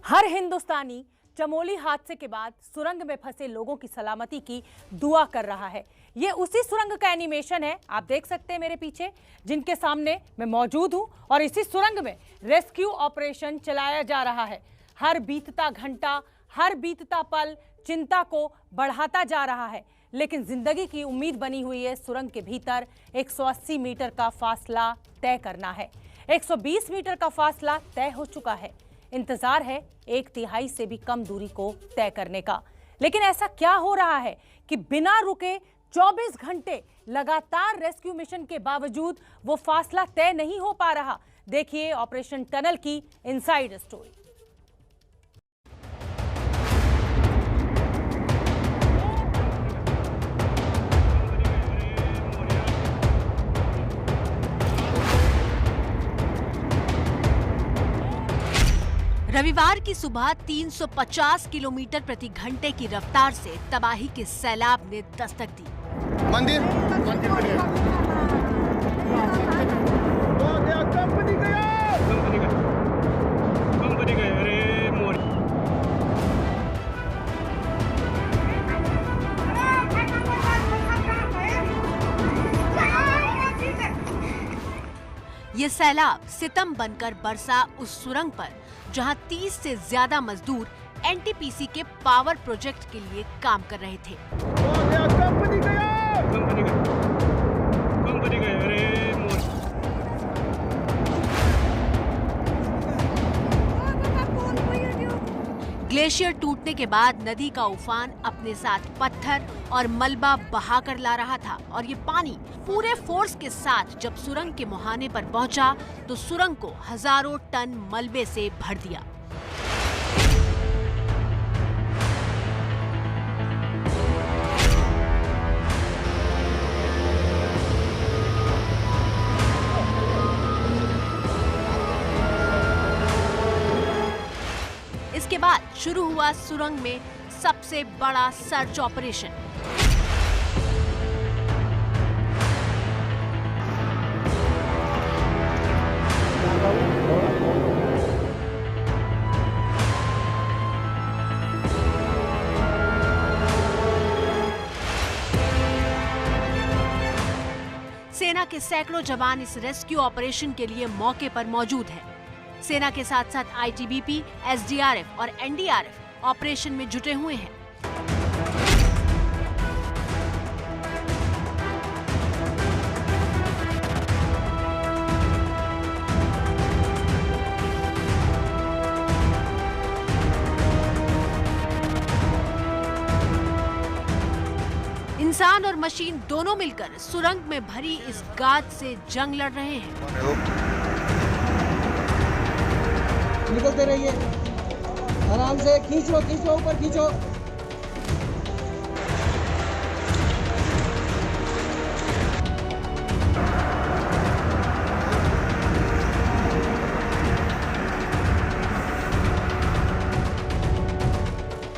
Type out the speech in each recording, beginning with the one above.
हर हिंदुस्तानी चमोली हादसे के बाद सुरंग में फंसे लोगों की सलामती की दुआ कर रहा है। ये उसी सुरंग का एनिमेशन है, आप देख सकते हैं मेरे पीछे, जिनके सामने मैं मौजूद हूं और इसी सुरंग में रेस्क्यू ऑपरेशन चलाया जा रहा है। हर बीतता घंटा, हर बीतता पल चिंता को बढ़ाता जा रहा है, लेकिन जिंदगी की उम्मीद बनी हुई है सुरंग के भीतर 180 मीटर का फासला तय करना है। 120 मीटर का फासला तय हो चुका है। इंतजार है 1/3 से भी कम दूरी को तय करने का। लेकिन ऐसा क्या हो रहा है कि बिना रुके 24 घंटे लगातार रेस्क्यू मिशन के बावजूद वो फासला तय नहीं हो पा रहा। देखिए ऑपरेशन टनल की इनसाइड स्टोरी। रविवार की सुबह 350 किलोमीटर प्रति घंटे की रफ्तार से तबाही के सैलाब ने दस्तक दी। मंदिर ये सैलाब सितम बनकर बरसा उस सुरंग पर जहां 30 से ज्यादा मजदूर एनटीपीसी के पावर प्रोजेक्ट के लिए काम कर रहे थे। ग्लेशियर टूटने के बाद नदी का उफान अपने साथ पत्थर और मलबा बहाकर ला रहा था और ये पानी पूरे फोर्स के साथ जब सुरंग के मुहाने पर पहुंचा तो सुरंग को हजारों टन मलबे से भर दिया। इसके बाद शुरू हुआ सुरंग में सबसे बड़ा सर्च ऑपरेशन। सेना के सैकड़ों जवान इस रेस्क्यू ऑपरेशन के लिए मौके पर मौजूद हैं। सेना के साथ साथ आईटीबीपी, एसडीआरएफ और एनडीआरएफ ऑपरेशन में जुटे हुए हैं। इंसान और मशीन दोनों मिलकर सुरंग में भरी इस गाद से जंग लड़ रहे हैं। निकलते रहिए, आराम से खींचो खींचो, ऊपर खींचो।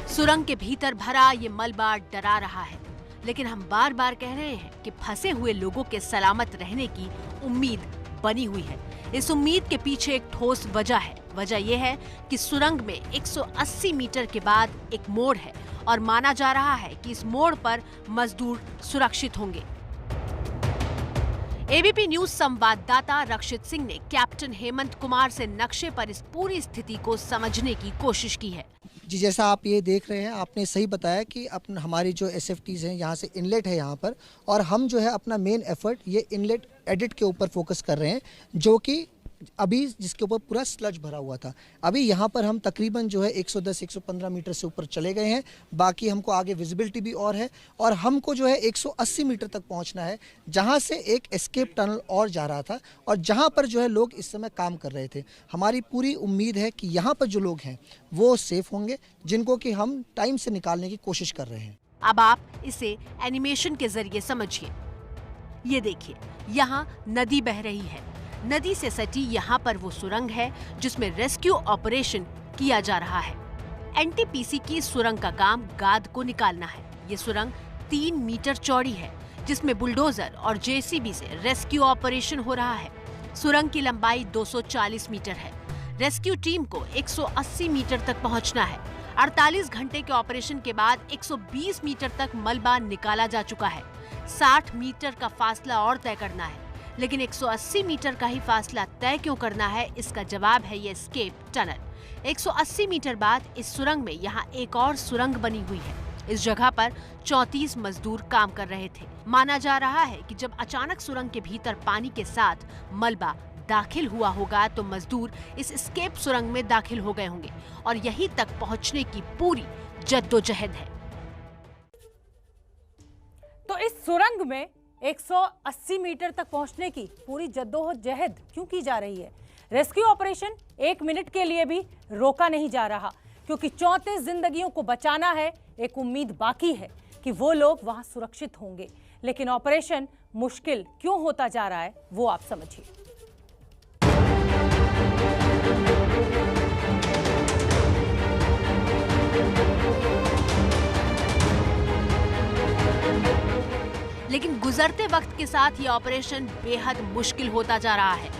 सुरंग के भीतर भरा ये मलबा डरा रहा है, लेकिन हम बार बार कह रहे हैं कि फंसे हुए लोगों के सलामत रहने की उम्मीद बनी हुई है। इस उम्मीद के पीछे एक ठोस वजह है। वजह यह है कि सुरंग में 180 मीटर के बाद एक मोड़ है और माना जा रहा है कि इस मोड़ पर मजदूर सुरक्षित होंगे। एबीपी न्यूज संवाददाता रक्षित सिंह ने कैप्टन हेमंत कुमार से नक्शे पर इस पूरी स्थिति को समझने की कोशिश की है। जी, जैसा आप ये देख रहे हैं, आपने सही बताया कि हमारी जो एसएफटीज हैं, यहाँ से इनलेट है यहाँ पर, और हम जो है अपना मेन एफर्ट ये इनलेट एडिट के ऊपर फोकस कर रहे हैं, जो कि अभी जिसके ऊपर पूरा स्लज भरा हुआ था। अभी यहाँ पर हम तकरीबन जो है 110-115 मीटर से ऊपर चले गए हैं। बाकी हमको आगे विजिबिलिटी भी और है, और हमको जो है 180 मीटर तक पहुँचना है, जहाँ से एक एस्केप टनल और जा रहा था और जहाँ पर जो है लोग इस समय काम कर रहे थे। हमारी पूरी उम्मीद है कि यहाँ पर जो लोग हैं वो सेफ होंगे, जिनको कि हम टाइम से निकालने की कोशिश कर रहे हैं। अब आप इसे एनिमेशन के जरिए समझिए। ये देखिए, यहाँ नदी बह रही है। नदी से सटी यहाँ पर वो सुरंग है जिसमें रेस्क्यू ऑपरेशन किया जा रहा है। एनटीपीसी की सुरंग का काम गाद को निकालना है। ये सुरंग 3 मीटर चौड़ी है, जिसमें बुलडोजर और जेसीबी से रेस्क्यू ऑपरेशन हो रहा है। सुरंग की लंबाई 240 मीटर है। रेस्क्यू टीम को 180 मीटर तक पहुंचना है। 48 घंटे के ऑपरेशन के बाद 120 मीटर तक मलबा निकाला जा चुका है। 60 मीटर का फासला और तय करना है, लेकिन 180 मीटर का ही फासला तय क्यों करना है, इसका जवाब है ये एस्केप टनल। 180 मीटर बाद इस सुरंग में यहाँ एक और सुरंग बनी हुई है। इस जगह पर 34 मजदूर काम कर रहे थे। माना जा रहा है कि जब अचानक सुरंग के भीतर पानी के साथ मलबा दाखिल हुआ होगा तो मजदूर इस एस्केप सुरंग में दाखिल हो गए होंगे और यहीं तक पहुंचने की पूरी जद्दोजहद है। तो इस सुरंग में 180 मीटर तक पहुंचने की पूरी जद्दोजहद क्यों की जा रही है? रेस्क्यू ऑपरेशन 1 मिनट के लिए भी रोका नहीं जा रहा, क्योंकि 34 जिंदगियों को बचाना है। एक उम्मीद बाकी है कि वो लोग वहां सुरक्षित होंगे, लेकिन ऑपरेशन मुश्किल क्यों होता जा रहा है वो आप समझिए। लेकिन गुजरते वक्त के साथ ये ऑपरेशन बेहद मुश्किल होता जा रहा है।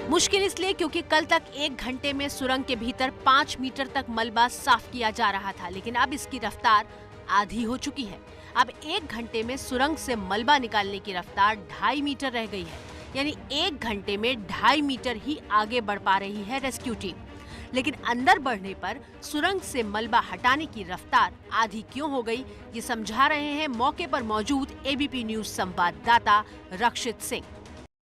मुश्किल इसलिए क्योंकि कल तक 1 घंटे में सुरंग के भीतर 5 मीटर तक मलबा साफ किया जा रहा था, लेकिन अब इसकी रफ्तार आधी हो चुकी है। अब 1 घंटे में सुरंग से मलबा निकालने की रफ्तार 2.5 मीटर रह गई है, यानी 1 घंटे में 2.5 मीटर ही आगे बढ़ पा रही है रेस्क्यू टीम। लेकिन अंदर बढ़ने पर सुरंग से मलबा हटाने की रफ्तार आधी क्यों हो गई, ये समझा रहे हैं मौके पर मौजूद एबीपी न्यूज संवाददाता रक्षित सिंह।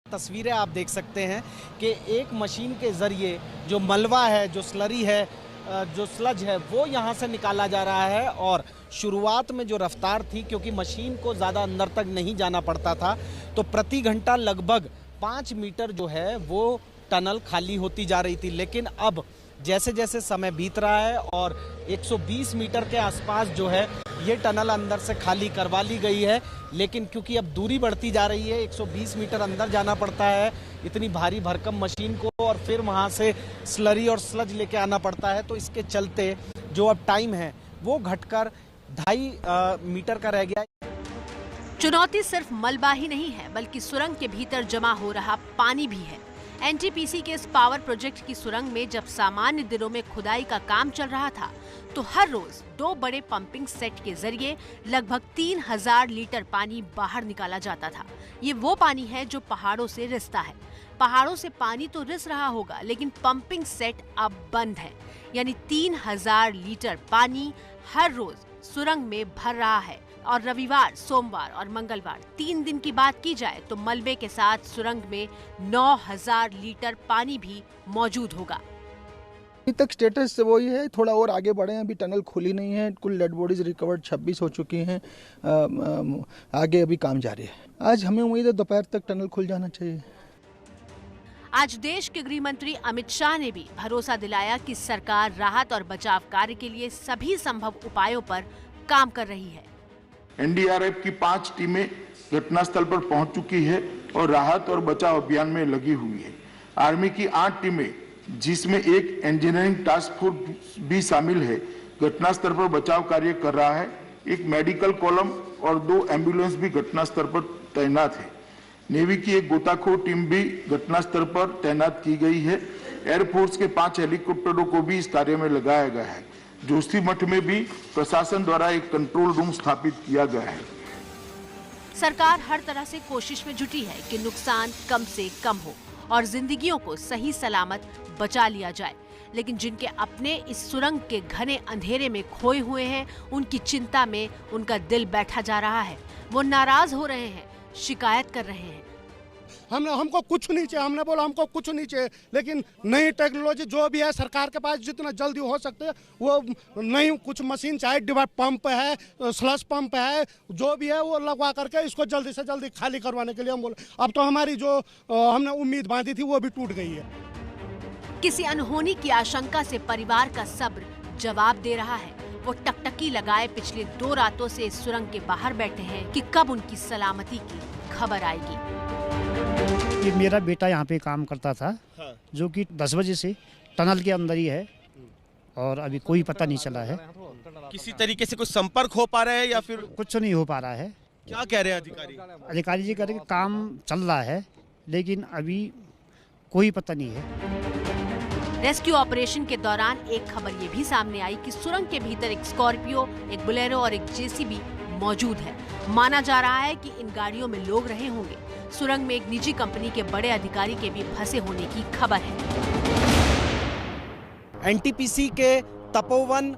तस्वीरें आप देख सकते हैं कि एक मशीन के जरिए जो मलबा है, जो स्लरी है, जो स्लज है, वो यहाँ से निकाला जा रहा है। और शुरुआत में जो रफ्तार थी, क्योंकि मशीन को ज़्यादा अंदर तक नहीं जाना पड़ता था, तो प्रति घंटा लगभग 5 मीटर जो है वो टनल खाली होती जा रही थी। लेकिन अब जैसे जैसे समय बीत रहा है और 120 मीटर के आसपास जो है ये टनल अंदर से खाली करवा ली गई है। लेकिन क्योंकि अब दूरी बढ़ती जा रही है, 120 मीटर अंदर जाना पड़ता है इतनी भारी भरकम मशीन को, और फिर वहाँ से स्लरी और स्लज लेके आना पड़ता है, तो इसके चलते जो अब टाइम है वो घटकर 2.5 मीटर का रह गया। चुनौती सिर्फ मलबा ही नहीं है, बल्कि सुरंग के भीतर जमा हो रहा पानी भी है। एनटीपीसी के इस पावर प्रोजेक्ट की सुरंग में जब सामान्य दिनों में खुदाई का काम चल रहा था, तो हर रोज 2 बड़े पंपिंग सेट के जरिए लगभग 3000 लीटर पानी बाहर निकाला जाता था। ये वो पानी है जो पहाड़ों से रिसता है। पहाड़ों से पानी तो रिस रहा होगा, लेकिन पंपिंग सेट अब बंद है, यानी 3000 लीटर पानी हर रोज सुरंग में भर रहा है। और रविवार, सोमवार और मंगलवार 3 दिन की बात की जाए तो मलबे के साथ सुरंग में 9000 लीटर पानी भी मौजूद होगा। अभी तक स्टेटस वही है, थोड़ा और आगे बढ़े हैं, अभी टनल खुली नहीं है। कुल डेड बॉडीज रिकवर्ड 26 हो चुकी हैं। आगे अभी काम जारी है। आज हमें उम्मीद है दोपहर तक टनल खुल जाना चाहिए। आज देश के गृह मंत्री अमित शाह ने भी भरोसा दिलाया कि सरकार राहत और बचाव कार्य के लिए सभी संभव उपायों पर काम कर रही है। एनडीआरएफ की 5 टीमें घटनास्थल पर पहुंच चुकी है और राहत और बचाव अभियान में लगी हुई है। आर्मी की 8 टीमें, जिसमें एक इंजीनियरिंग टास्क फोर्स भी शामिल है, घटनास्थल पर बचाव कार्य कर रहा है। एक मेडिकल कॉलम और 2 एम्बुलेंस भी घटनास्थल पर तैनात है। नेवी की एक गोताखोर टीम भी घटनास्थल पर तैनात की गई है। एयरफोर्स के 5 हेलीकॉप्टरों को भी इस कार्य में लगाया गया है। जोशीमठ में भी प्रशासन द्वारा एक कंट्रोल रूम स्थापित किया गया है। सरकार हर तरह से कोशिश में जुटी है कि नुकसान कम से कम हो और जिंदगियों को सही सलामत बचा लिया जाए। लेकिन जिनके अपने इस सुरंग के घने अंधेरे में खोए हुए हैं, उनकी चिंता में उनका दिल बैठा जा रहा है। वो नाराज हो रहे हैं, शिकायत कर रहे हैं। हमको कुछ नहीं चाहिए, हमने बोला हमको कुछ नहीं चाहिए, लेकिन नई टेक्नोलॉजी जो भी है सरकार के पास जितना जल्दी हो सकते है वो नई कुछ मशीन चाहे डिवाइड पंप है, स्लश पंप है, जो भी है वो लगवा करके इसको जल्दी से जल्दी खाली करवाने के लिए हम बोले। अब तो हमारी जो हमने उम्मीद बांधी थी वो भी टूट गई है। किसी अनहोनी की आशंका से परिवार का सब्र जवाब दे रहा है। वो टकटकी लगाए पिछले 2 रातों से इस सुरंग के बाहर बैठे हैं कि कब उनकी सलामती की खबर आएगी। कि मेरा बेटा यहाँ पे काम करता था, जो कि 10 बजे से टनल के अंदर ही है और अभी कोई पता नहीं चला है। किसी तरीके से कुछ संपर्क हो पा रहा है या फिर कुछ नहीं हो पा रहा है। क्या कह रहे हैं अधिकारी? अधिकारी जी कह रहे हैं कि काम चल रहा है, लेकिन अभी कोई पता नहीं है। रेस्क्यू ऑपरेशन के दौरान एक खबर ये भी सामने आई कि सुरंग के भीतर एक स्कॉर्पियो, एक बोलेरो और एक जेसीबी मौजूद है। माना जा रहा है कि इन गाड़ियों में लोग रहे होंगे। सुरंग में एक निजी कंपनी के बड़े अधिकारी के भी फंसे होने की खबर है। एनटीपीसी के तपोवन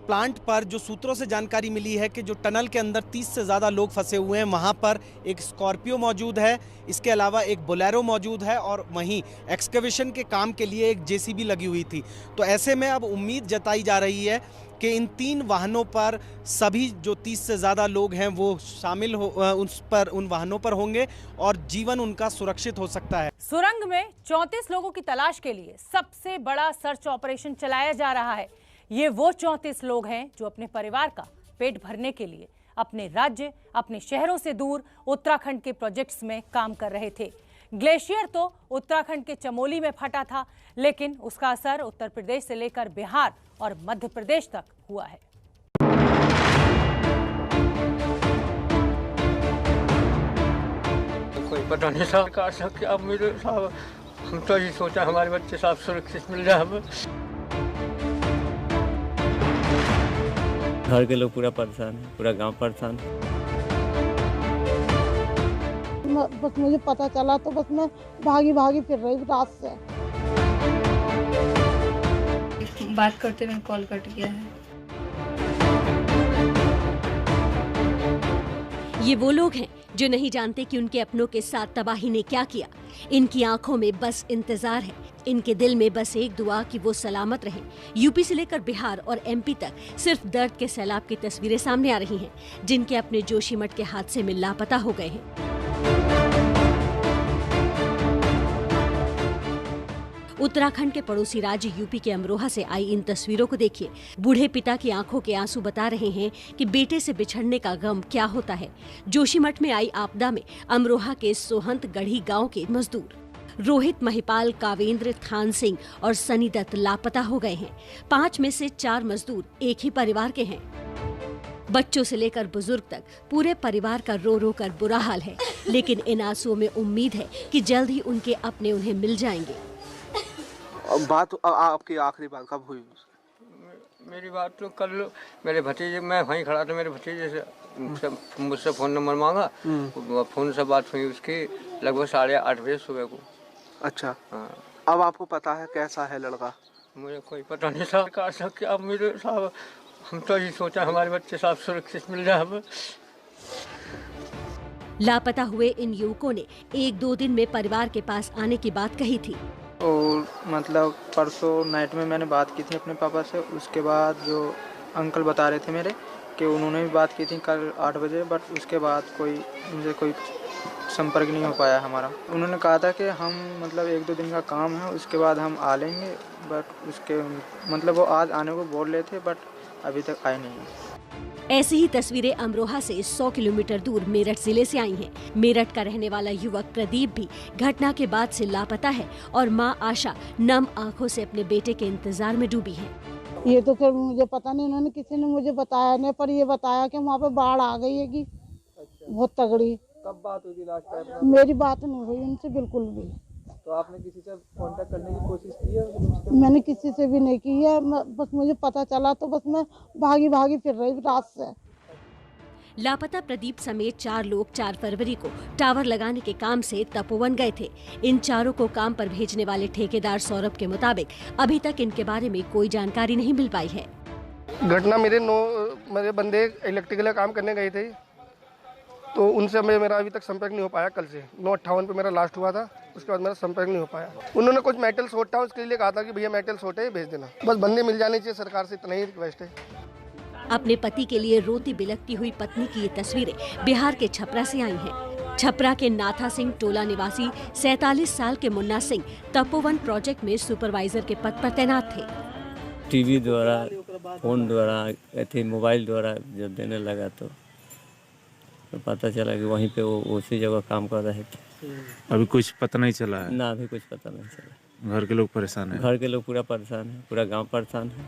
प्लांट पर जो सूत्रों से जानकारी मिली है कि जो टनल के अंदर 30 से ज़्यादा लोग फंसे हुए हैं, वहां पर एक स्कॉर्पियो मौजूद है, इसके अलावा एक बोलेरो मौजूद है और वहीं एक्सकवेशन के काम के लिए एक जेसीबी लगी हुई थी। तो ऐसे में अब उम्मीद जताई जा रही है कि इन 3 वाहनों पर सभी जो 30 से ज़्यादा लोग हैं वो शामिल उन वाहनों पर होंगे और जीवन उनका सुरक्षित हो सकता है। सुरंग में 34 लोगों की तलाश के लिए सबसे बड़ा सर्च ऑपरेशन चलाया जा रहा है। ये वो 34 लोग हैं जो अपने परिवार का पेट भरने के लिए अपने राज्य, अपने शहरों से दूर उत्तराखंड के प्रोजेक्ट्स में काम कर रहे थे। ग्लेशियर तो उत्तराखंड के चमोली में फटा था, लेकिन उसका असर उत्तर प्रदेश से लेकर बिहार और मध्य प्रदेश तक हुआ है। कोई पता नहीं सरकार से क्या मेरे साहब, हम तो ये सोचा हमारे बच्चे साहब सुरक्षित मिल जाए हमें। घर के लोग पूरा परेशान है, पूरा गांव परेशान है। बस मुझे पता चला तो बस मैं भागी फिर रही रात से। बात करते मैंने कॉल कट किया है। ये वो लोग हैं जो नहीं जानते कि उनके अपनों के साथ तबाही ने क्या किया। इनकी आंखों में बस इंतजार है, इनके दिल में बस एक दुआ कि वो सलामत रहें। यूपी से लेकर बिहार और एमपी तक सिर्फ दर्द के सैलाब की तस्वीरें सामने आ रही हैं, जिनके अपने जोशीमठ के हादसे में लापता हो गए हैं। उत्तराखंड के पड़ोसी राज्य यूपी के अमरोहा से आई इन तस्वीरों को देखिए। बूढ़े पिता की आंखों के आंसू बता रहे हैं कि बेटे से बिछड़ने का गम क्या होता है। जोशीमठ में आई आपदा में अमरोहा के सोहंत गढ़ी गांव के मजदूर रोहित महिपाल, कावेंद्र, थान सिंह और सनी दत्त लापता हो गए हैं। 5 में से 4 मजदूर एक ही परिवार के हैं। बच्चों से लेकर बुजुर्ग तक पूरे परिवार का रो रो कर बुरा हाल है, लेकिन इन आंसुओं में उम्मीद है कि जल्द ही उनके अपने उन्हें मिल जाएंगे। बात आपकी आखिरी बात कब हुई? मेरी बात तो कल मेरे भतीजे, मैं वहीं खड़ा था, मेरे भतीजे से मुझसे फ़ोन नंबर मांगा, फ़ोन से बात हुई उसकी लगभग 8:30 बजे सुबह को। अच्छा, हाँ। अब आपको पता है कैसा है लड़का? मुझे कोई पता नहीं सरकार से क्या मेरे साहब, हम तो ये सोचा हमारे बच्चे साहब सुरक्षित मिल जाए हमें। लापता हुए इन युवकों ने 1-2 दिन में परिवार के पास आने की बात कही थी। और मतलब परसों नाइट में मैंने बात की थी अपने पापा से। उसके बाद जो अंकल बता रहे थे मेरे कि उन्होंने भी बात की थी कल 8 बजे, बट उसके बाद मुझे कोई संपर्क नहीं हो पाया हमारा। उन्होंने कहा था कि हम मतलब 1-2 दिन का काम है, उसके बाद हम आ लेंगे, बट उसके मतलब वो आज आने को बोल रहे थे, बट अभी तक आए नहीं है। ऐसी ही तस्वीरें अमरोहा से 100 किलोमीटर दूर मेरठ जिले से आई हैं। मेरठ का रहने वाला युवक प्रदीप भी घटना के बाद से लापता है और मां आशा नम आंखों से अपने बेटे के इंतजार में डूबी है। ये तो फिर मुझे पता नहीं, उन्होंने किसी ने मुझे बताया नहीं, पर ये बताया कि वहाँ पे बाढ़ आ गई है कि बहुत तगड़ी। कब बात हुई थी लास्ट टाइम? मेरी बात नहीं हुई उनसे बिल्कुल भी। तो आपने किसी से कांटेक्ट करने की कोशिश की है? मैंने किसी से भी नहीं की है, बस मुझे पता चला तो बस मैं भागी फिर रही रात से। लापता प्रदीप समेत 4 लोग 4 फरवरी को टावर लगाने के काम से तपोवन गए थे। इन चारों को काम पर भेजने वाले ठेकेदार सौरभ के मुताबिक अभी तक इनके बारे में कोई जानकारी नहीं मिल पाई है। घटना मेरे बंदे इलेक्ट्रिकल का काम करने गए थे, तो उनसे मेरा अभी तक संपर्क नहीं हो पाया। कल से 9:58 पे मेरा लास्ट हुआ था, उसके बाद मेरा संपर्क नहीं हो पाया। उन्होंने कुछ मेटल शॉर्ट था, उसके लिए कहा था कि भैया मेटल शॉर्ट है, भेज देना। बस बंदे मिल जाने चाहिए, सरकार से इतना ही रिक्वेस्ट है। अपने पति के लिए रोती बिलखती हुई पत्नी की ये तस्वीरें बिहार के छपरा से आई हैं। छपरा के नाथा सिंह टोला निवासी 47 साल के मुन्ना सिंह तपोवन प्रोजेक्ट में सुपरवाइजर के पद पर तैनात थे। टीवी द्वारा, फोन द्वारा, मोबाइल द्वारा जब देने लगा तो पता चला कि वहीं पे वो उसी जगह काम कर रहे थे। अभी कुछ पता नहीं चला है ना, अभी कुछ पता नहीं चला। घर के लोग परेशान हैं। घर के लोग पूरा परेशान है, पूरा गांव परेशान है।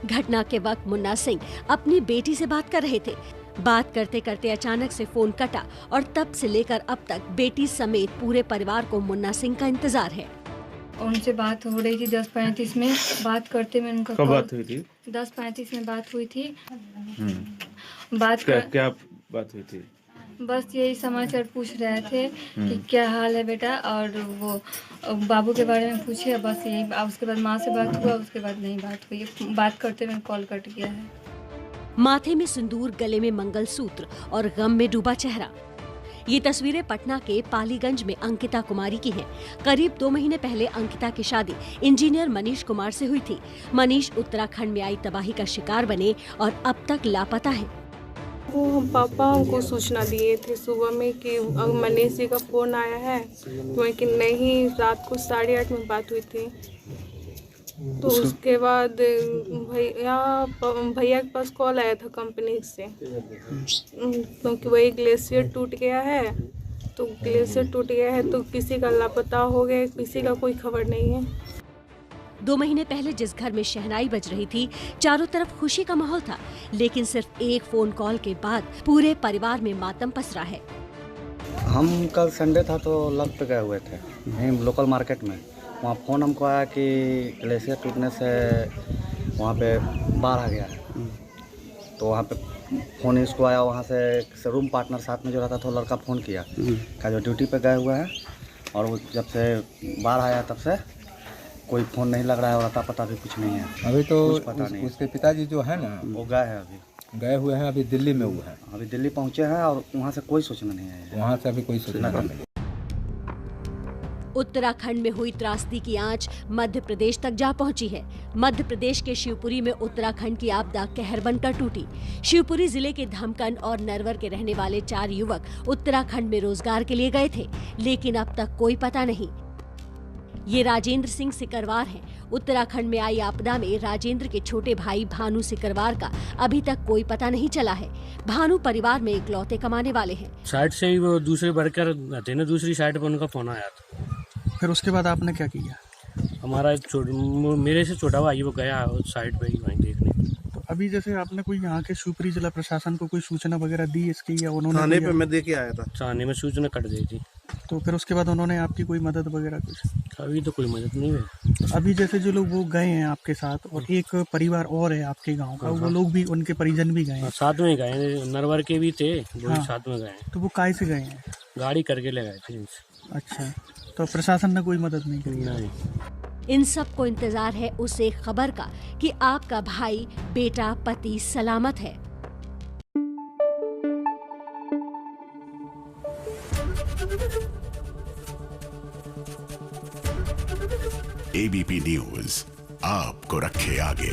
घटना के वक्त मुन्ना सिंह अपनी बेटी से बात कर रहे थे। बात करते करते अचानक से फोन कटा और तब से लेकर अब तक बेटी समेत पूरे परिवार को मुन्ना सिंह का इंतजार है। उनसे बात हो रही थी 10:35 में, बात करते में उनका कब कॉल- बात हुई थी? 10:35 में बात हुई थी। क्या बात हुई थी? बस यही समाचार पूछ रहे थे कि क्या हाल है बेटा, और वो बाबू के बारे में पूछे, बस यही। उसके बाद माँ से बात हुआ, उसके बाद नहीं बात हुई। बात करते में कॉल कट गया है। माथे में सिंदूर, गले में मंगलसूत्र और गम में डूबा चेहरा। ये तस्वीरें पटना के पालीगंज में अंकिता कुमारी की हैं। करीब 2 महीने पहले अंकिता की शादी इंजीनियर मनीष कुमार से हुई थी। मनीष उत्तराखंड में आई तबाही का शिकार बने और अब तक लापता हैं। वो पापा हमको सूचना दिए थे सुबह में कि मनीष जी का फ़ोन आया है, तो कि नहीं, रात को 8:30 में बात हुई थी। तो उसके बाद भैया के पास कॉल आया था कंपनी से, क्योंकि वही ग्लेशियर टूट गया है, तो ग्लेशियर टूट गया है तो किसी का लापता हो गया, किसी का कोई खबर नहीं है। 2 महीने पहले जिस घर में शहनाई बज रही थी, चारों तरफ खुशी का माहौल था, लेकिन सिर्फ एक फोन कॉल के बाद पूरे परिवार में मातम पसरा है। हम कल संडे था तो लग पे गए हुए थे यहीं लोकल मार्केट में। वहाँ फ़ोन हमको आया कि ग्लेशियर टूटने से वहाँ पे बाढ़ आ गया है। तो वहाँ पे फ़ोन इसको आया, वहाँ से रूम पार्टनर साथ में जो रहता था वो लड़का फ़ोन किया का जो ड्यूटी पे गए हुए हैं, और वो जब से बाढ़ आया तब से कोई फ़ोन नहीं लग रहा है और अता पता भी कुछ नहीं है। अभी तो कुछ पता नहीं। उसके पिताजी जो है ना, वो गए हैं, अभी गए हुए हैं, अभी दिल्ली में हुए हैं। अभी दिल्ली पहुँचे हैं और वहाँ से कोई सूचना नहीं है। वहाँ से अभी कोई सूचना नहीं मिली। उत्तराखंड में हुई त्रासदी की आंच मध्य प्रदेश तक जा पहुंची है। मध्य प्रदेश के शिवपुरी में उत्तराखंड की आपदा कहर बनकर टूटी। शिवपुरी जिले के धमकन और नरवर के रहने वाले 4 युवक उत्तराखंड में रोजगार के लिए गए थे, लेकिन अब तक कोई पता नहीं। ये राजेंद्र सिंह सिकरवार हैं। उत्तराखंड में आई आपदा में राजेंद्र के छोटे भाई भानु सिकरवार का अभी तक कोई पता नहीं चला है। भानु परिवार में इकलौते कमाने वाले हैं। साइड से ही वो दूसरे वर्कर थे ना, दूसरी साइड पर उनका फोन आया था। फिर उसके बाद आपने क्या किया? हमारा मेरे से छोटा भाई वो गया साइड पे ही वहीं देखने। तो अभी जैसे आपने कोई यहाँ के शिवपुरी जिला प्रशासन को कोई सूचना वगैरह दी इसकी, या उन्होंने? थाने पे मैं देके आया था। थाने में सूचना कट गई थी। तो फिर उसके बाद उन्होंने आपकी कोई मदद वगैरह कुछ? अभी तो कोई मदद नहीं है। अभी जैसे जो लोग वो गए हैं आपके साथ, और एक परिवार और है आपके गांव का, वो लोग भी, उनके परिजन भी गए हैं? साथ में गए, नरवर के भी थे, वो हाँ। साथ में गए। तो वो काय से गए हैं? गाड़ी करके ले गए थे। अच्छा, तो प्रशासन ने कोई मदद नहीं की? इन सब को इंतजार है उस एक खबर का कि आपका भाई, बेटा, पति सलामत है। ABP न्यूज़ आपको रखे आगे।